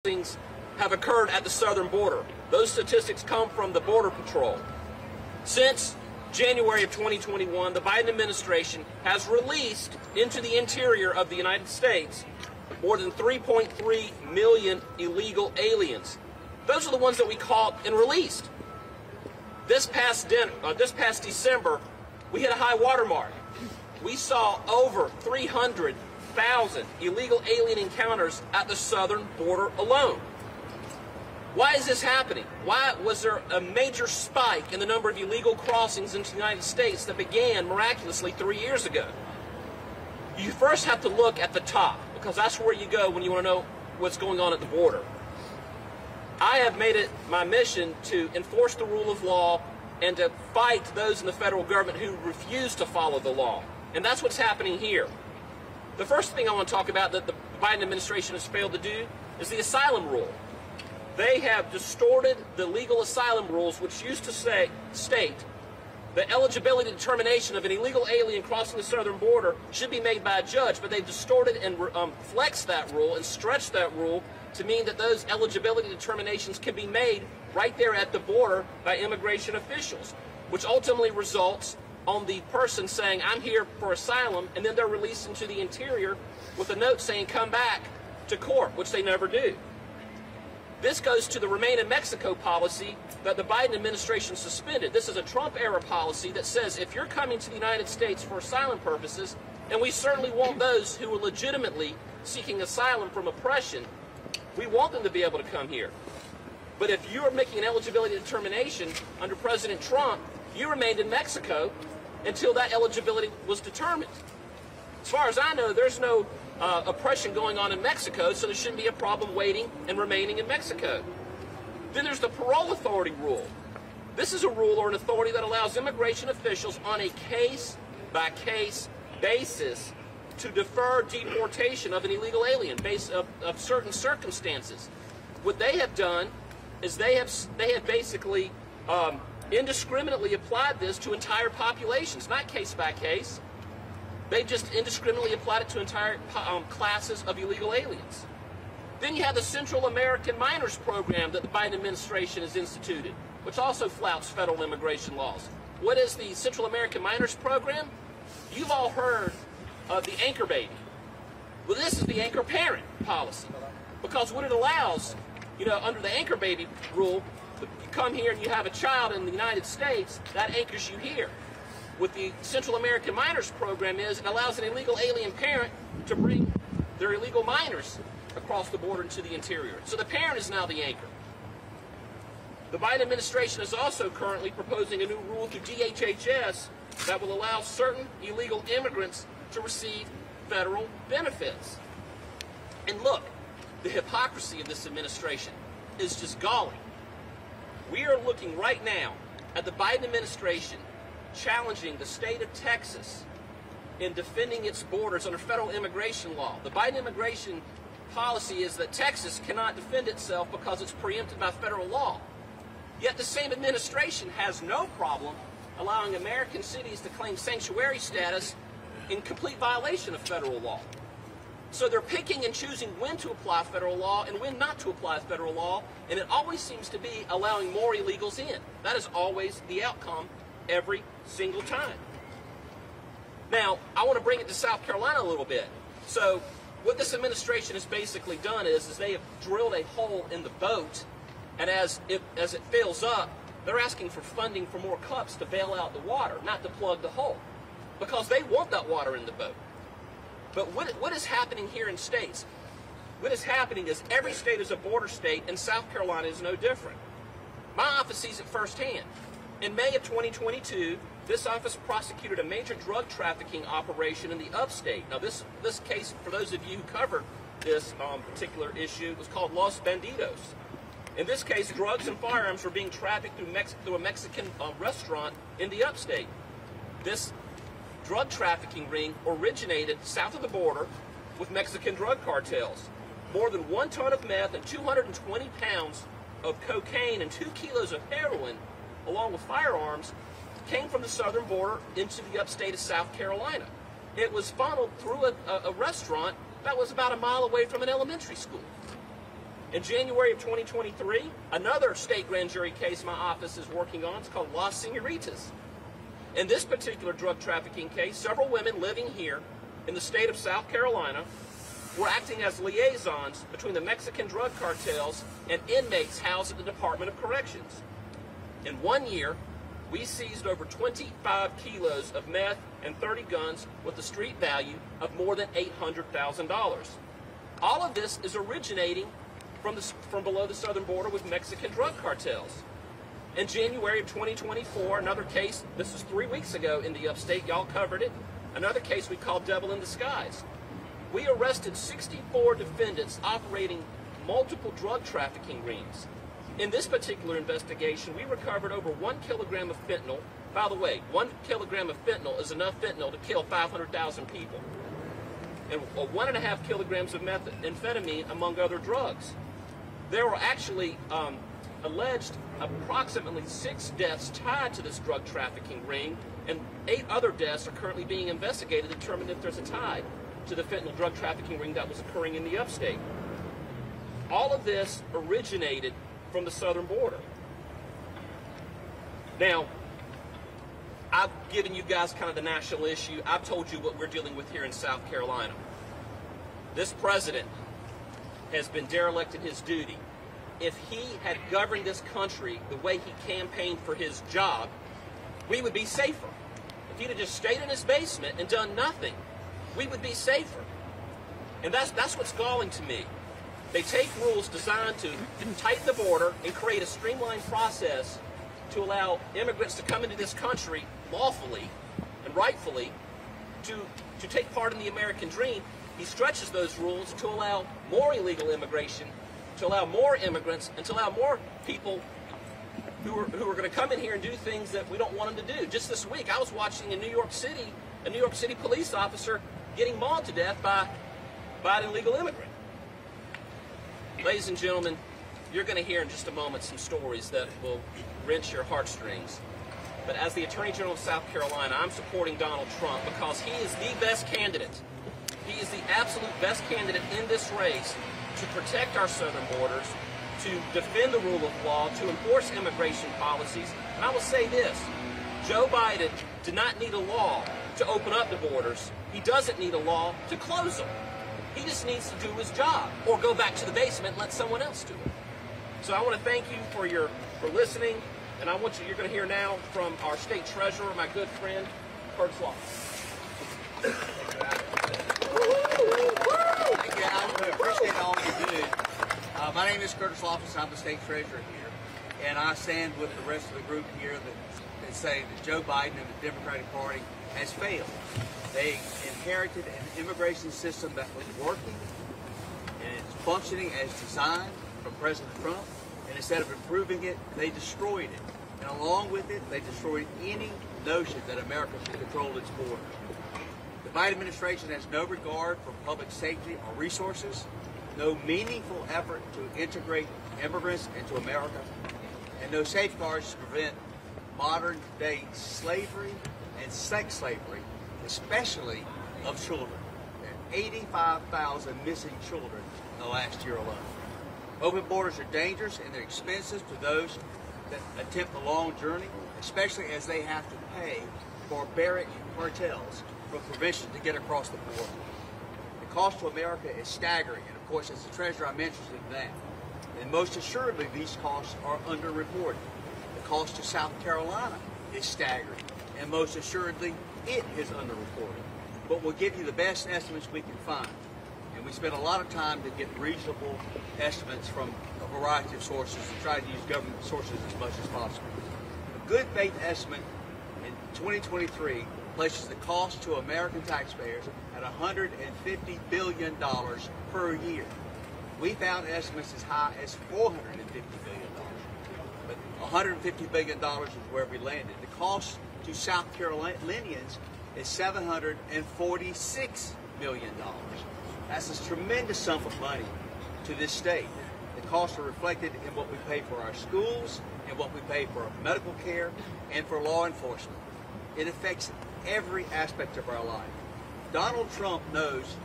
Things have occurred at the southern border. Those statistics come from the Border Patrol. Since January of 2021, the Biden administration has released into the interior of the United States more than 3.3 million illegal aliens. Those are the ones that we caught and released. This past December, we hit a high watermark. We saw over 300,000 illegal alien encounters at the southern border alone. Why is this happening? Why was there a major spike in the number of illegal crossings into the United States that began miraculously 3 years ago? You first have to look at the top, because that's where you go when you want to know what's going on at the border. I have made it my mission to enforce the rule of law and to fight those in the federal government who refuse to follow the law. And that's what's happening here. The first thing I want to talk about that the Biden administration has failed to do is the asylum rule. They have distorted the legal asylum rules, which used to state the eligibility determination of an illegal alien crossing the southern border should be made by a judge, but they've distorted and flexed that rule and stretched that rule to mean that those eligibility determinations can be made right there at the border by immigration officials, which ultimately results on the person saying, I'm here for asylum, and then they're released into the interior with a note saying, come back to court, which they never do. This goes to the Remain in Mexico policy that the Biden administration suspended. This is a Trump-era policy that says if you're coming to the United States for asylum purposes, and we certainly want those who are legitimately seeking asylum from oppression, we want them to be able to come here. But if you are making an eligibility determination under President Trump, you remained in Mexico until that eligibility was determined. As far as I know, there's no oppression going on in Mexico, so there shouldn't be a problem waiting and remaining in Mexico. Then there's the parole authority rule. This is a rule or an authority that allows immigration officials on a case-by-case basis to defer deportation of an illegal alien based of certain circumstances. What they have done is they have basically indiscriminately applied this to entire populations, not case by case. They just indiscriminately applied it to entire classes of illegal aliens. Then you have the Central American Minors Program that the Biden administration has instituted, which also flouts federal immigration laws. What is the Central American Minors Program? You've all heard of the anchor baby. Well, this is the anchor parent policy, because what it allows, under the anchor baby rule, you come here and you have a child in the United States, that anchors you here. What the Central American Minors Program is, it allows an illegal alien parent to bring their illegal minors across the border into the interior. So the parent is now the anchor. The Biden administration is also currently proposing a new rule through DHHS that will allow certain illegal immigrants to receive federal benefits. And look, the hypocrisy of this administration is just galling. We are looking right now at the Biden administration challenging the state of Texas in defending its borders under federal immigration law. The Biden immigration policy is that Texas cannot defend itself because it's preempted by federal law. Yet the same administration has no problem allowing American cities to claim sanctuary status in complete violation of federal law. So they're picking and choosing when to apply federal law and when not to apply federal law, and it always seems to be allowing more illegals in. That is always the outcome every single time. Now, I want to bring it to South Carolina a little bit. So what this administration has basically done is they have drilled a hole in the boat, and as it fills up, they're asking for funding for more cups to bail out the water, not to plug the hole, because they want that water in the boat. But what is happening here in states? What is happening is every state is a border state, and South Carolina is no different. My office sees it firsthand. In May of 2022, this office prosecuted a major drug trafficking operation in the upstate. Now, this case, for those of you who covered this particular issue, was called Los Bandidos. In this case, drugs and firearms were being trafficked through a Mexican restaurant in the upstate. This drug trafficking ring originated south of the border with Mexican drug cartels. More than 1 ton of meth and 220 pounds of cocaine and 2 kilos of heroin, along with firearms, came from the southern border into the upstate of South Carolina. It was funneled through a restaurant that was about a mile away from an elementary school. In January of 2023, another state grand jury case my office is working on is called Las Señoritas. In this particular drug trafficking case, several women living here in the state of South Carolina were acting as liaisons between the Mexican drug cartels and inmates housed at the Department of Corrections. In 1 year, we seized over 25 kilos of meth and 30 guns with a street value of more than $800,000. All of this is originating from below the southern border with Mexican drug cartels. In January of 2024, another case, this was 3 weeks ago in the upstate, y'all covered it, another case we called Devil in Disguise. We arrested 64 defendants operating multiple drug trafficking rings. In this particular investigation, we recovered over 1 kilogram of fentanyl. By the way, 1 kilogram of fentanyl is enough fentanyl to kill 500,000 people. And 1.5 kilograms of methamphetamine, among other drugs. There were actually alleged approximately 6 deaths tied to this drug trafficking ring, and 8 other deaths are currently being investigated to determine if there's a tie to the fentanyl drug trafficking ring that was occurring in the upstate. All of this originated from the southern border. Now, I've given you guys kind of the national issue. I've told you what we're dealing with here in South Carolina. This president has been derelict in his duty. If he had governed this country the way he campaigned for his job, we would be safer. If he'd have just stayed in his basement and done nothing, we would be safer. And that's what's galling to me. They take rules designed to tighten the border and create a streamlined process to allow immigrants to come into this country lawfully and rightfully to take part in the American dream. He stretches those rules to allow more illegal immigration, to allow more immigrants, and to allow more people who are going to come in here and do things that we don't want them to do. Just this week, I was watching in New York City, a New York City police officer getting mauled to death by an illegal immigrant. Ladies and gentlemen, you're going to hear in just a moment some stories that will wrench your heartstrings. But as the Attorney General of South Carolina, I'm supporting Donald Trump because he is the best candidate. He is the absolute best candidate in this race to protect our southern borders, to defend the rule of law, to enforce immigration policies. And I will say this, Joe Biden did not need a law to open up the borders. He doesn't need a law to close them. He just needs to do his job or go back to the basement and let someone else do it. So I want to thank you for listening, and you're going to hear now from our state treasurer, my good friend, Curtis Loftus. Thank you, Al. We appreciate all you do. My name is Curtis Loftus. I'm the state treasurer here, and I stand with the rest of the group here that say that Joe Biden and the Democratic Party has failed. They inherited an immigration system that was working and it's functioning as designed from President Trump, and instead of improving it, they destroyed it. And along with it, they destroyed any notion that America should control its borders. The Biden administration has no regard for public safety or resources, no meaningful effort to integrate immigrants into America, and no safeguards to prevent modern-day slavery and sex slavery, especially of children. There are 85,000 missing children in the last year alone. Open borders are dangerous and they're expensive to those that attempt the long journey, especially as they have to pay barbaric cartels for permission to get across the border. The cost to America is staggering, and of course, as the treasurer, I'm interested in that. And most assuredly, these costs are underreported. The cost to South Carolina is staggering, and most assuredly, it is underreported. But we'll give you the best estimates we can find. And we spend a lot of time to get reasonable estimates from a variety of sources and try to use government sources as much as possible. A good faith estimate in 2023 places the cost to American taxpayers at $150 billion per year. We found estimates as high as $450 billion. But $150 billion is where we landed. The cost to South Carolinians is $746 million. That's a tremendous sum of money to this state. The costs are reflected in what we pay for our schools, and what we pay for medical care, and for law enforcement. It affects every aspect of our life. Donald Trump knows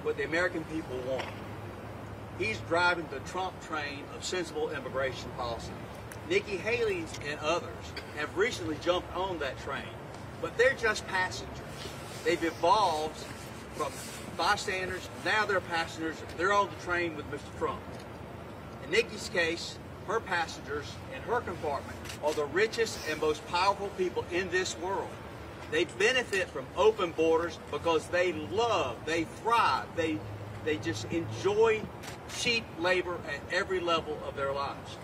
what the American people want. He's driving the Trump train of sensible immigration policy. Nikki Haley and others have recently jumped on that train, but they're just passengers. They've evolved from bystanders, now they're passengers. They're on the train with Mr. Trump. In Nikki's case, her passengers in her compartment are the richest and most powerful people in this world. They benefit from open borders because they love, they thrive, they just enjoy cheap labor at every level of their lives.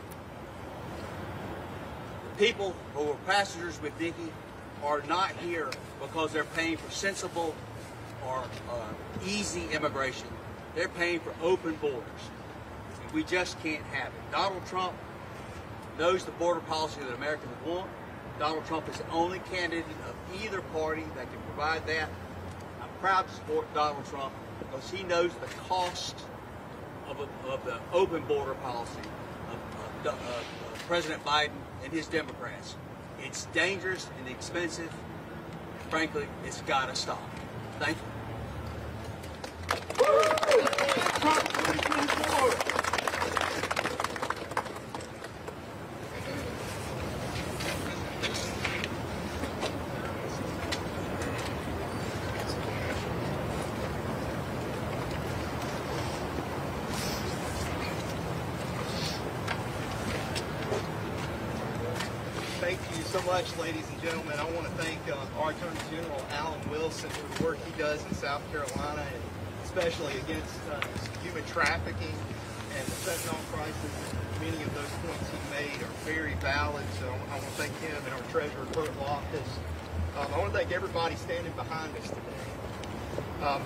The people who are passengers with Nikki are not here because they're paying for sensible or easy immigration. They're paying for open borders. And we just can't have it. Donald Trump knows the border policy that Americans want. Donald Trump is the only candidate of either party that can provide that. I'm proud to support Donald Trump because he knows the cost of the open border policy of President Biden and his Democrats. It's dangerous and expensive. Frankly, it's got to stop. Thank you. Thank you so much, ladies and gentlemen. I want to thank our Attorney General, Alan Wilson, for the work he does in South Carolina, and especially against human trafficking and the fentanyl crisis. Many of those points he made are very valid, so I want to thank him and our Treasurer, Clerk Loftus. I want to thank everybody standing behind us today.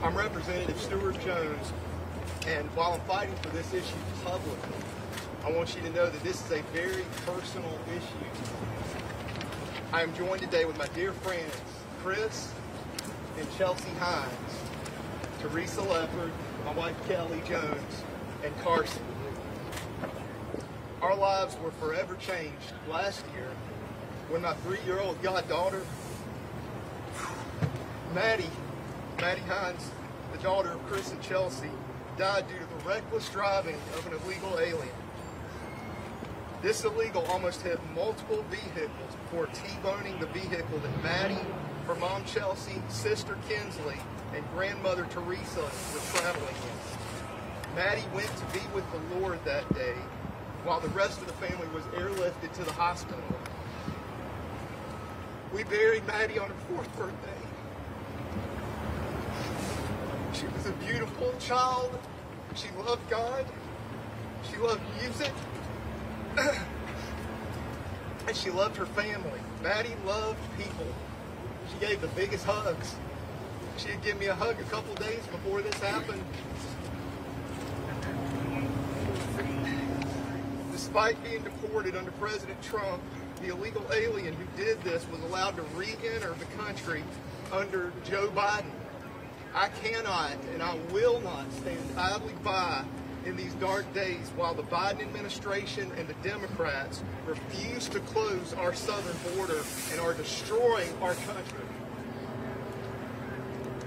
I'm Representative Stuart Jones, and while I'm fighting for this issue publicly, I want you to know that this is a very personal issue. I am joined today with my dear friends, Chris and Chelsea Hines, Teresa Leopard, my wife Kelly Jones, and Carson. Our lives were forever changed last year when my 3-year-old goddaughter, Maddie Hines, the daughter of Chris and Chelsea, died due to the reckless driving of an illegal alien. This illegal almost hit multiple vehicles before T-boning the vehicle that Maddie, her mom Chelsea, sister Kinsley, and grandmother Teresa were traveling in. Maddie went to be with the Lord that day, while the rest of the family was airlifted to the hospital. We buried Maddie on her 4th birthday. She was a beautiful child. She loved God. She loved music. And she loved her family. Maddie loved people. She gave the biggest hugs. She had given me a hug a couple days before this happened. Despite being deported under President Trump, the illegal alien who did this was allowed to re-enter the country under Joe Biden. I cannot and I will not stand idly by in these dark days while the Biden administration and the Democrats refuse to close our southern border and are destroying our country.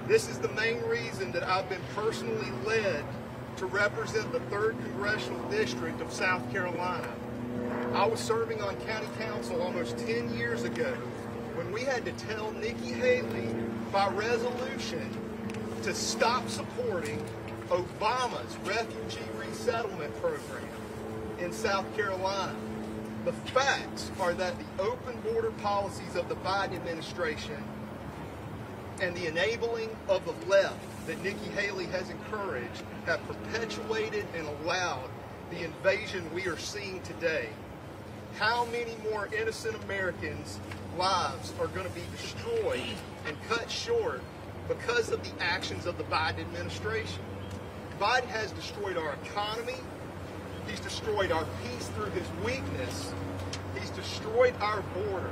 This is the main reason that I've been personally led to represent the 3rd Congressional District of South Carolina. I was serving on county council almost 10 years ago when we had to tell Nikki Haley by resolution to stop supporting Obama's refugee resettlement program in South Carolina. The facts are that the open border policies of the Biden administration and the enabling of the left that Nikki Haley has encouraged have perpetuated and allowed the invasion we are seeing today. How many more innocent Americans' lives are going to be destroyed and cut short because of the actions of the Biden administration? Biden has destroyed our economy. He's destroyed our peace through his weakness. He's destroyed our border.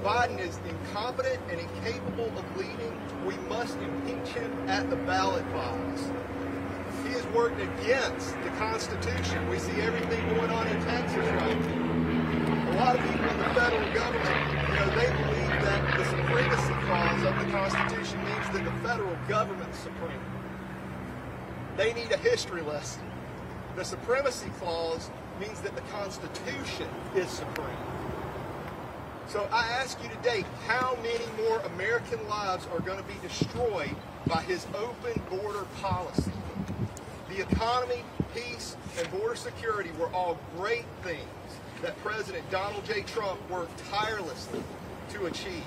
Biden is incompetent and incapable of leading. We must impeach him at the ballot box. He has worked against the Constitution. We see everything going on in Texas right now. A lot of people in the federal government, they believe that the supremacy clause of the Constitution means that the federal government is supreme. they need a history lesson. The supremacy clause means that the Constitution is supreme. So I ask you today, how many more American lives are going to be destroyed by his open border policy? The economy, peace, and border security were all great things that President Donald J. Trump worked tirelessly to achieve.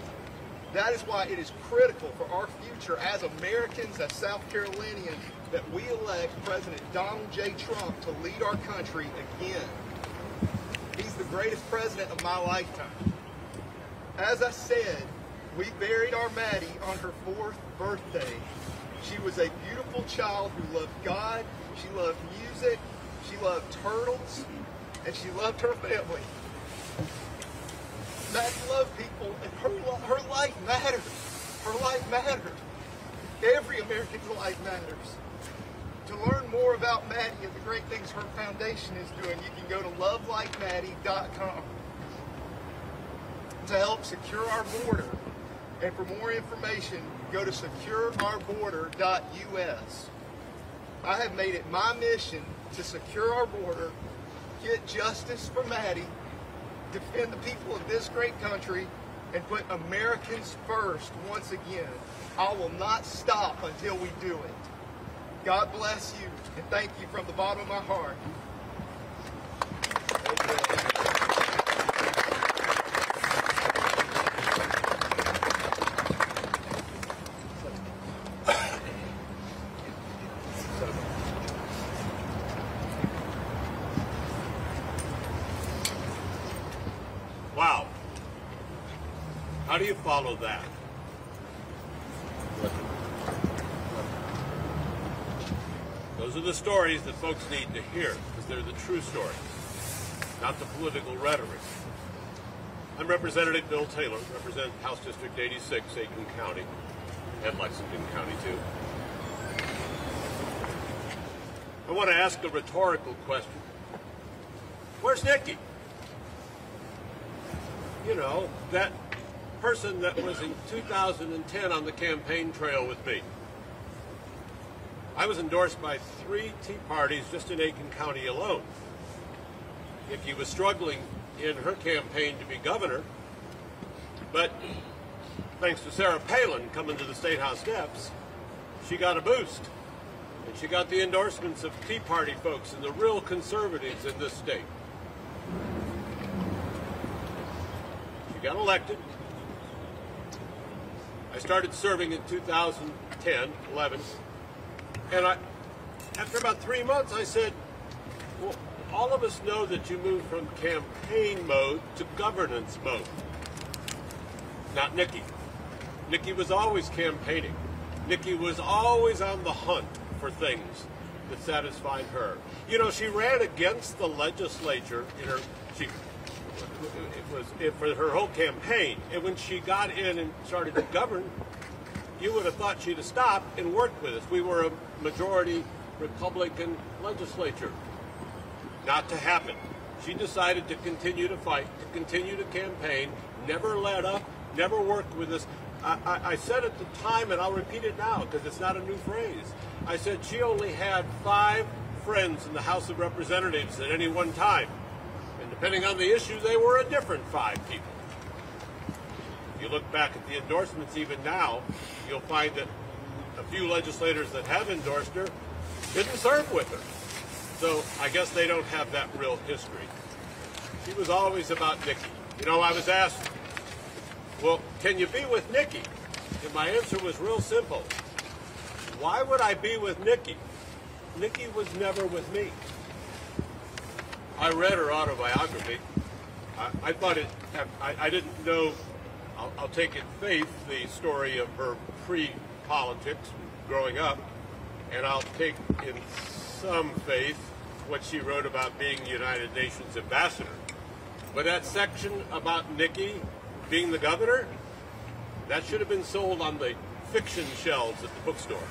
That is why it is critical for our future as Americans, as South Carolinians, that we elect President Donald J. Trump to lead our country again. He's the greatest president of my lifetime. As I said, we buried our Maddie on her 4th birthday. She was a beautiful child who loved God, she loved music, she loved turtles, and she loved her family. Maddie loved people, and her life mattered. Her life mattered. Every American's life matters. To learn more about Maddie and the great things her foundation is doing, you can go to lovelikemaddie.com. To help secure our border, and for more information, go to secureourborder.us. I have made it my mission to secure our border, get justice for Maddie, defend the people of this great country, and put Americans first once again. I will not stop until we do it. God bless you, and thank you from the bottom of my heart. Wow. How do you follow that? Those are the stories that folks need to hear, because they're the true stories, not the political rhetoric. I'm Representative Bill Taylor, represent House District 86, Aiken County, and Lexington County, too. I want to ask a rhetorical question. Where's Nikki? You know, that person that was in 2010 on the campaign trail with me. I was endorsed by 3 Tea Parties just in Aiken County alone. Nikki was struggling in her campaign to be governor, but thanks to Sarah Palin coming to the State House steps, she got a boost. And she got the endorsements of Tea Party folks and the real conservatives in this state. She got elected. I started serving in 2010, 11. And after about 3 months, I said, well, all of us know that you moved from campaign mode to governance mode. Not Nikki. Nikki was always campaigning. Nikki was always on the hunt for things that satisfied her. You know, she ran against the legislature in her, for her whole campaign. And when she got in and started to govern, you would have thought she'd have stopped and worked with us. We were a majority Republican legislature. Not to happen. She decided to continue to fight, to continue to campaign, never let up, never worked with us. I said at the time, and I'll repeat it now because it's not a new phrase, I said she only had 5 friends in the House of Representatives at any one time. And depending on the issue, they were a different 5 people. If you look back at the endorsements even now, you'll find that a few legislators that have endorsed her didn't serve with her. So I guess they don't have that real history. She was always about Nikki. You know, I was asked, well, can you be with Nikki? And my answer was real simple. Why would I be with Nikki? Nikki was never with me. I read her autobiography. I thought it, I didn't know, I'll take it faith, the story of her pre-politics growing up, and I'll take in some faith what she wrote about being United Nations ambassador. But that section about Nikki being the governor, that should have been sold on the fiction shelves at the bookstore.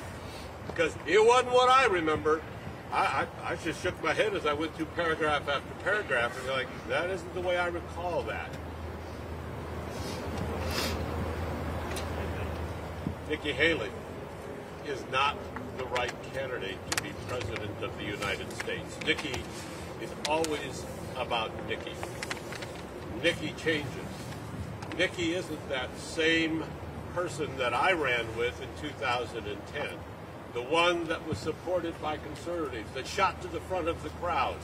Because it wasn't what I remember. I just shook my head as I went through paragraph after paragraph and like, that isn't the way I recall that. Nikki Haley is not the right candidate to be President of the United States. Nikki is always about Nikki. Nikki changes. Nikki isn't that same person that I ran with in 2010, the one that was supported by conservatives, that shot to the front of the crowd.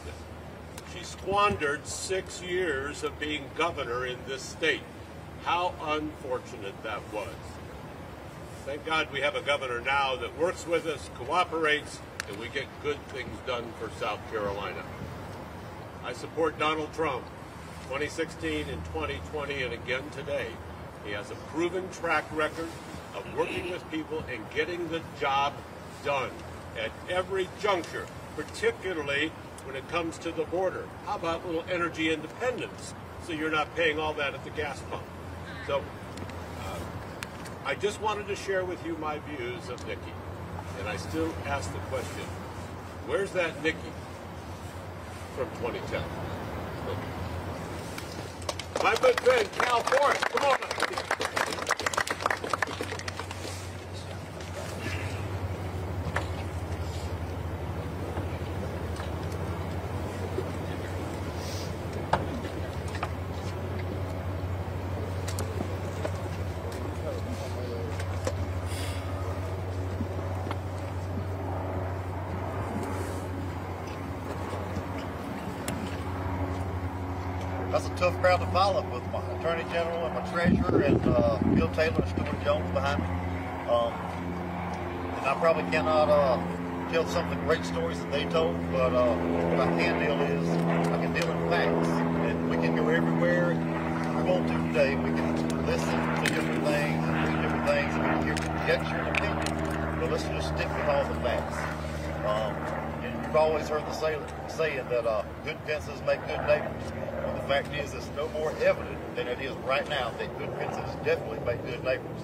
She squandered 6 years of being governor in this state. How unfortunate that was. Thank God we have a governor now that works with us, cooperates, and we get good things done for South Carolina. I support Donald Trump, 2016 and 2020, and again today. He has a proven track record of working with people and getting the job done at every juncture, particularly when it comes to the border. How about a little energy independence so you're not paying all that at the gas pump? So I just wanted to share with you my views of Nikki. And I still ask the question, where's that Nikki from 2010? My good friend, Cal Forrest, come on up. That's a tough crowd to follow with my Attorney General and my Treasurer and Bill Taylor and Stuart Jones behind me. And I probably cannot tell some of the great stories that they told, but what I can deal is I can deal in facts. And we can go everywhere we want to today. We can listen to different things and read different things and we can hear conjecture and opinion. But let's just stick with all the facts. And you've always heard the saying that good fences make good neighbors. The fact is, it's no more evident than it is right now that good fences definitely make good neighbors.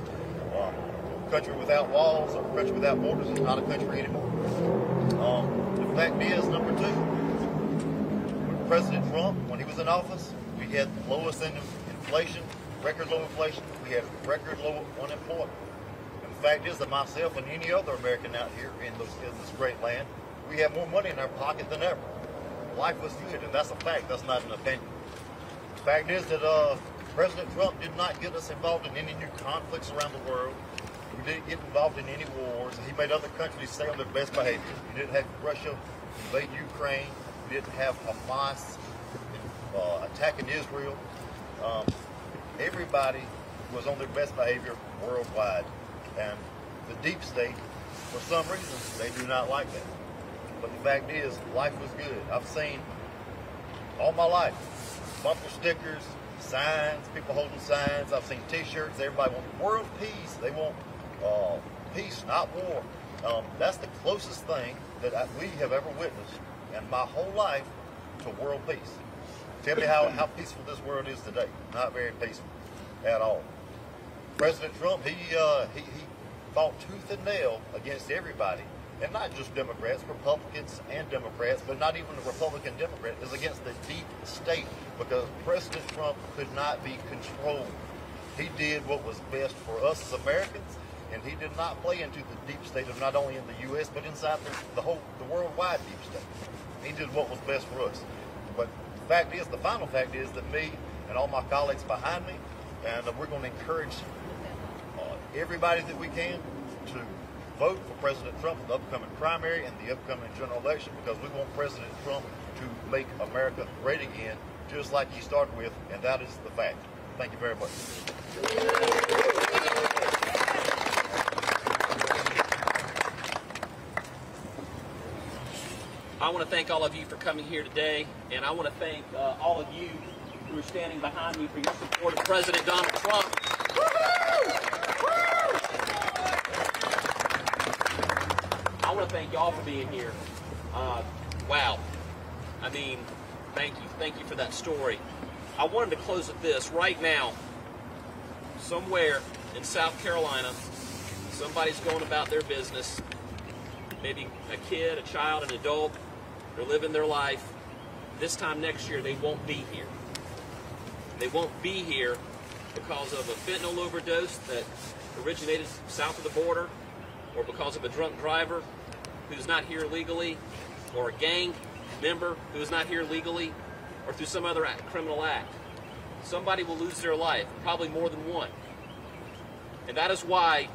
A country without walls or a country without borders is not a country anymore. The fact is, number two, with President Trump, when he was in office, we had the lowest inflation, record low inflation. We had record low unemployment. And the fact is that myself and any other American out here in this great land, we have more money in our pocket than ever. Life was good, and that's a fact. That's not an opinion. The fact is that President Trump did not get us involved in any new conflicts around the world. We didn't get involved in any wars. He made other countries stay on their best behavior. We didn't have Russia invade Ukraine. We didn't have Hamas attacking Israel. Everybody was on their best behavior worldwide. And the deep state, for some reason, they do not like that. But the fact is, life was good. I've seen all my life bumper stickers, signs, people holding signs. I've seen T-shirts. Everybody wants world peace. They want peace, not war. That's the closest thing that we have ever witnessed in my whole life to world peace. Tell me how peaceful this world is today. Not very peaceful at all. President Trump, he fought tooth and nail against everybody. And not just Democrats, Republicans and Democrats, but not even the Republican Democrat, is against the deep state because President Trump could not be controlled. He did what was best for us as Americans, and he did not play into the deep state of not only in the U.S., but inside the worldwide deep state. He did what was best for us. But the final fact is that me and all my colleagues behind me, and we're going to encourage everybody that we can to vote for President Trump in the upcoming primary and the upcoming general election because we want President Trump to make America great again, just like he started with, and that is the fact. Thank you very much. I want to thank all of you for coming here today, and I want to thank all of you who are standing behind me for your support of President Donald Trump. I want to thank y'all for being here. Wow. I mean, thank you. Thank you for that story. I wanted to close with this. Right now, somewhere in South Carolina, somebody's going about their business. Maybe a kid, a child, an adult. They're living their life. This time next year, they won't be here. They won't be here because of a fentanyl overdose that originated south of the border. or because of a drunk driver who's not here legally, or a gang member who is not here legally, or through some other criminal act, somebody will lose their life, probably more than one. And that is why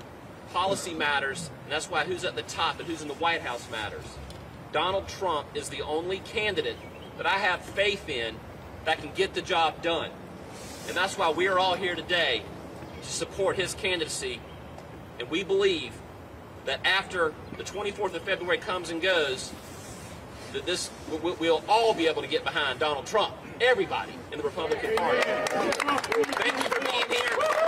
policy matters, and that's why who's at the top and who's in the White House matters. Donald Trump is the only candidate that I have faith in that can get the job done. And that's why we are all here today to support his candidacy. And we believe that after the 24th of February comes and goes, that we'll all be able to get behind Donald Trump, everybody in the Republican Party. Thank you for being here.